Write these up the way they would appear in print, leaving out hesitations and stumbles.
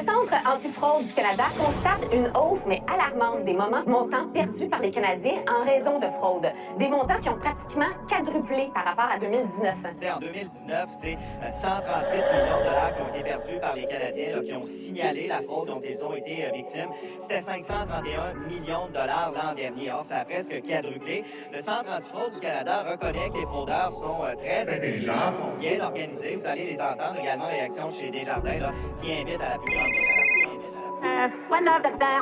Centre antifraude du Canada constate une hausse, mais alarmante, des montants perdus par les Canadiens en raison de fraude. Des montants qui ont pratiquement quadruplé par rapport à 2019. En 2019, c'est 138 millions de dollars qui ont été perdus par les Canadiens là, qui ont signalé la fraude dont ils ont été victimes. C'était 531 millions de dollars l'an dernier. Or, ça a presque quadruplé. Le Centre antifraude du Canada reconnaît que les fraudeurs sont très intelligents, sont bien organisés. Vous allez les entendre également, réaction chez Desjardins, là, qui invite à la plus grande One love, docteur.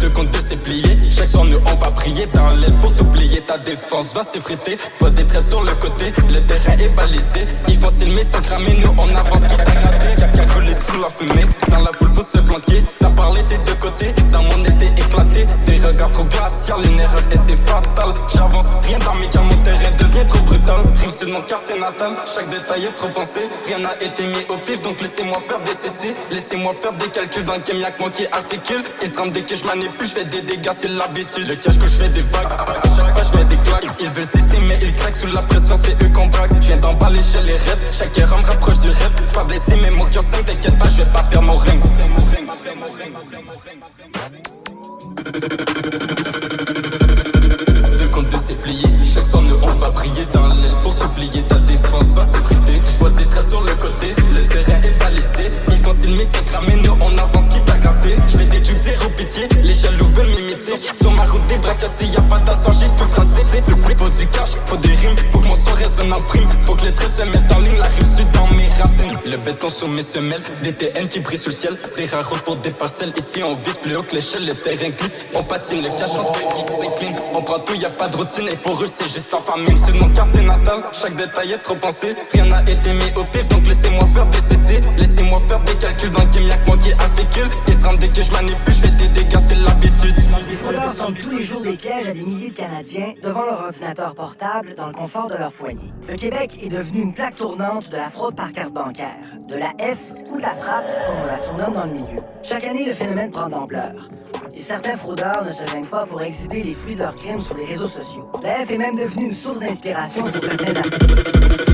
De compte s'est plié, chaque soir nous on va prier dans l'aile pour t'oublier, ta défense va s'effriter, pas des traites sur le côté, le terrain est balisé, il faut s'ilmer sans cramer, nous on avance qui t'a raté, qui a collé sous la fumée, dans la foule faut se planquer, t'as parlé tes deux côtés, dans mon été éclaté, des regards trop glaciales, une erreur et c'est fatal, j'avance, rien dans mes cas, mon terrain devient trop brutal, rime sur mon quartier natal, chaque détail est trop pensé, rien n'a été mis au pif, donc laissez-moi faire des CC, laissez-moi faire des calculs dans le game, y'a que moi qui articule, et 30 dès que je manipule, je fais des dégâts, c'est l'habitude. Le cache que je fais des vagues, à chaque pas je mets des claques. Ils veulent tester mais ils craquent, sous la pression c'est eux qu'on braque. Je viens d'emballer chez les rêves, chaque erreur me rapproche du rêve. Pas blessé mais mon cœur saigne, t'inquiète pas, je vais pas perdre mon règne. De compte s'est plié, chaque soir nous on va briller dans l'aile. Pour t'oublier ta défense va s'effriter. Je vois des traits sur le côté, le terrain est balisé. Ils font s'ilmer sans cramer, nous on avance qui t'a capté. Je fais des trucs zéro pitié, les jaloux veulent m'imiter. Sur ma route des bras cassés, y'a pas d'assaut, j'ai tout tracé. Faut du cash, faut des rimes, faut que mon son résonne en prime. Faut que les traits se mettent en ligne, la rive sud dans mes racines. Le béton sous mes semelles, des TN qui brillent sous le ciel. Des rares routes pour des parcelles, ici on vise plus haut que l'échelle. Le terrain glisse, on patine, le cash entre ils s'incline. On prend tout, y'a pas de routine et pour eux c'est juste la famine. C'est mon quartier natal, chaque détail est trop pensé. Rien n'a été mis au pif, donc laissez-moi faire des CC. Laissez-moi faire des calculs dans le game, y'a que moi qui articule. Et 30 dès que je manipule, je fais des dégâts, c'est l'habitude. Les fraudeurs tendent tous les jours des pièges à des milliers de Canadiens devant leur ordinateur portable dans le confort de leur foyer. Le Québec est devenu une plaque tournante de la fraude par carte bancaire. De la F ou de la frappe, comme on la surnomme dans le milieu. Chaque année, le phénomène prend d'ampleur. Et certains fraudeurs ne se gênent pas pour exhiber les fruits de leurs crimes sur les réseaux sociaux. La F est même devenue une source d'inspiration pour certains artistes.